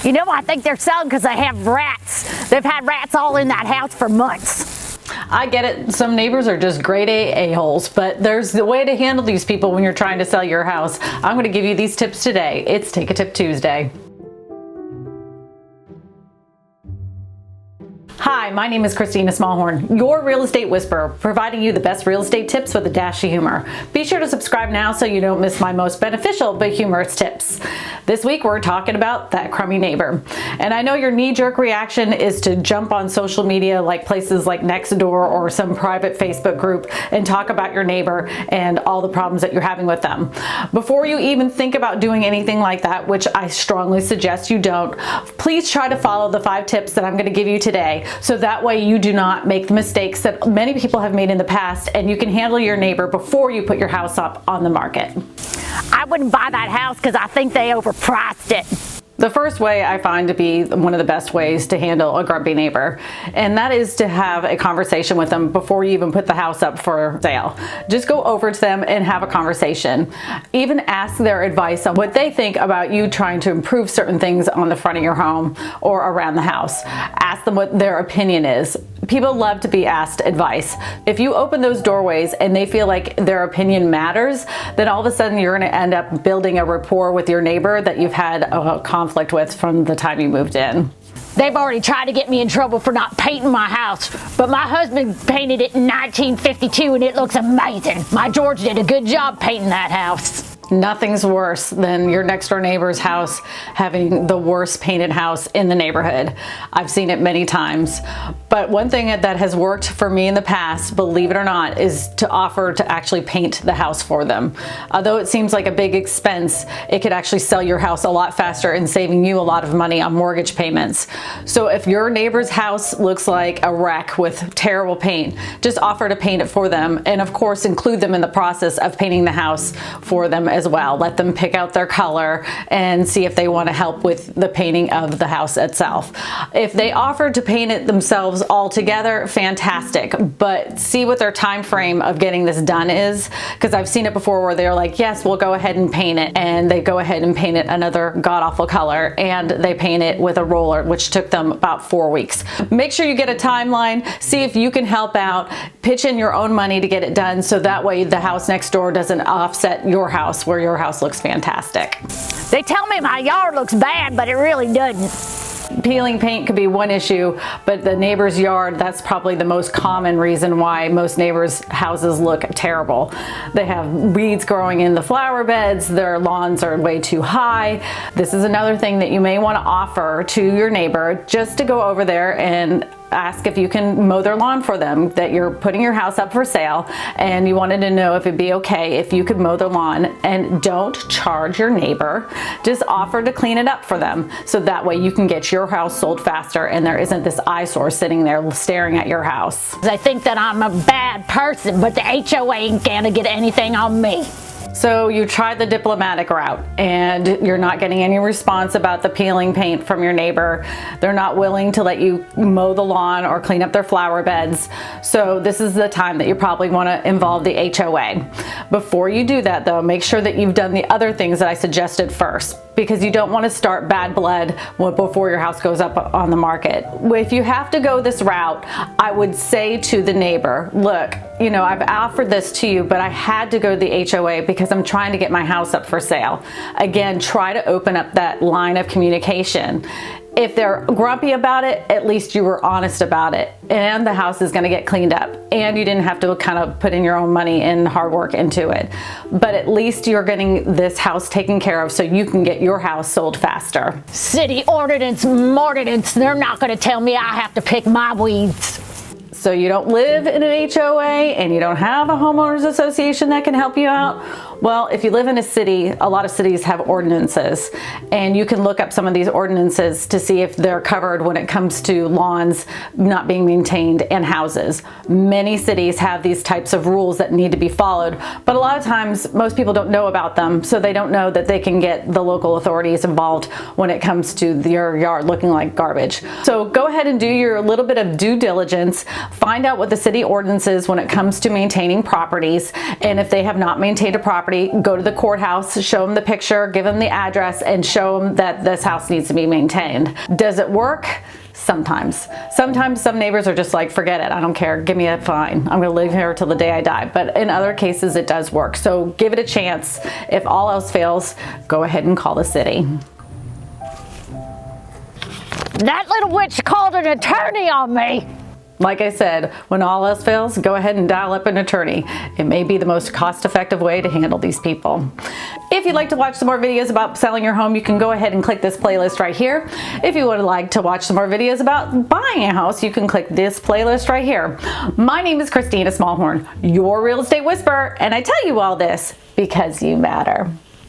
You know, I think they're selling because they have rats. They've had rats all in that house for months. I get it. Some neighbors are just grade A a-holes, but there's the way to handle these people when you're trying to sell your house. I'm going to give you these tips today. It's Take a Tip Tuesday. Hi, my name is Christina Smallhorn, your real estate whisperer, providing you the best real estate tips with a dash of humor. Be sure to subscribe now so you don't miss my most beneficial but humorous tips. This week we're talking about that crummy neighbor. And I know your knee-jerk reaction is to jump on social media like places like Nextdoor or some private Facebook group and talk about your neighbor and all the problems that you're having with them. Before you even think about doing anything like that, which I strongly suggest you don't, please try to follow the 5 tips that I'm going to give you today, so that way you do not make the mistakes that many people have made in the past, and you can handle your neighbor before you put your house up on the market. I wouldn't buy that house because I think they overpriced it. The first way I find to be one of the best ways to handle a grumpy neighbor, and that is to have a conversation with them before you even put the house up for sale. Just go over to them and have a conversation. Even ask their advice on what they think about you trying to improve certain things on the front of your home or around the house. Ask them what their opinion is. People love to be asked advice. If you open those doorways and they feel like their opinion matters, then all of a sudden you're going to end up building a rapport with your neighbor that you've had a conflict with from the time you moved in. They've already tried to get me in trouble for not painting my house, but my husband painted it in 1952 and it looks amazing. My George did a good job painting that house. Nothing's worse than your next door neighbor's house having the worst painted house in the neighborhood. I've seen it many times. But one thing that has worked for me in the past, believe it or not, is to offer to actually paint the house for them. Although it seems like a big expense, it could actually sell your house a lot faster and saving you a lot of money on mortgage payments. So if your neighbor's house looks like a wreck with terrible paint, just offer to paint it for them, and of course include them in the process of painting the house for them as well. Let them pick out their color and see if they want to help with the painting of the house itself. If they offer to paint it themselves all together, fantastic, but see what their time frame of getting this done is, because I've seen it before where they're like, yes, we'll go ahead and paint it, and they go ahead and paint it another god-awful color, and they paint it with a roller, which took them about 4 weeks. Make sure you get a timeline, see if you can help out, pitch in your own money to get it done, so that way the house next door doesn't offset your house where your house looks fantastic. They tell me my yard looks bad, but it really doesn't. Peeling paint could be one issue, but the neighbor's yard, that's probably the most common reason why most neighbors' houses look terrible. They have weeds growing in the flower beds, their lawns are way too high. This is another thing that you may want to offer to your neighbor, just to go over there and ask if you can mow their lawn for them, that you're putting your house up for sale and you wanted to know if it'd be okay if you could mow their lawn, and don't charge your neighbor, just offer to clean it up for them, so that way you can get your house sold faster and there isn't this eyesore sitting there staring at your house. They think that I'm a bad person, but the HOA ain't gonna get anything on me. So you tried the diplomatic route and you're not getting any response about the peeling paint from your neighbor. They're not willing to let you mow the lawn or clean up their flower beds. So this is the time that you probably want to involve the HOA. Before you do that though, make sure that you've done the other things that I suggested first, because you don't want to start bad blood before your house goes up on the market. If you have to go this route, I would say to the neighbor, look, you know, I've offered this to you, but I had to go to the HOA because I'm trying to get my house up for sale. Again, try to open up that line of communication. If they're grumpy about it, at least you were honest about it, and the house is going to get cleaned up, and you didn't have to kind of put in your own money and hard work into it. But at least you're getting this house taken care of so you can get your house sold faster. City ordinance, they're not going to tell me I have to pick my weeds. So you don't live in an HOA and you don't have a homeowners association that can help you out? Well, if you live in a city, a lot of cities have ordinances, and you can look up some of these ordinances to see if they're covered when it comes to lawns not being maintained and houses. Many cities have these types of rules that need to be followed, but a lot of times most people don't know about them, so they don't know that they can get the local authorities involved when it comes to your yard looking like garbage. So go ahead and do your little bit of due diligence, find out what the city ordinance is when it comes to maintaining properties, and if they have not maintained a property, property, go to the courthouse, show them the picture, give them the address, and show them that this house needs to be maintained. Does it work? Sometimes. Sometimes some neighbors are just like, forget it, I don't care, give me a fine. I'm gonna live here till the day I die. But in other cases, it does work. So give it a chance. If all else fails, go ahead and call the city. That little witch called an attorney on me. Like I said, when all else fails, go ahead and dial up an attorney. It may be the most cost-effective way to handle these people. If you'd like to watch some more videos about selling your home, you can go ahead and click this playlist right here. If you would like to watch some more videos about buying a house, you can click this playlist right here. My name is Christina Smallhorn, your real estate whisperer, and I tell you all this because you matter.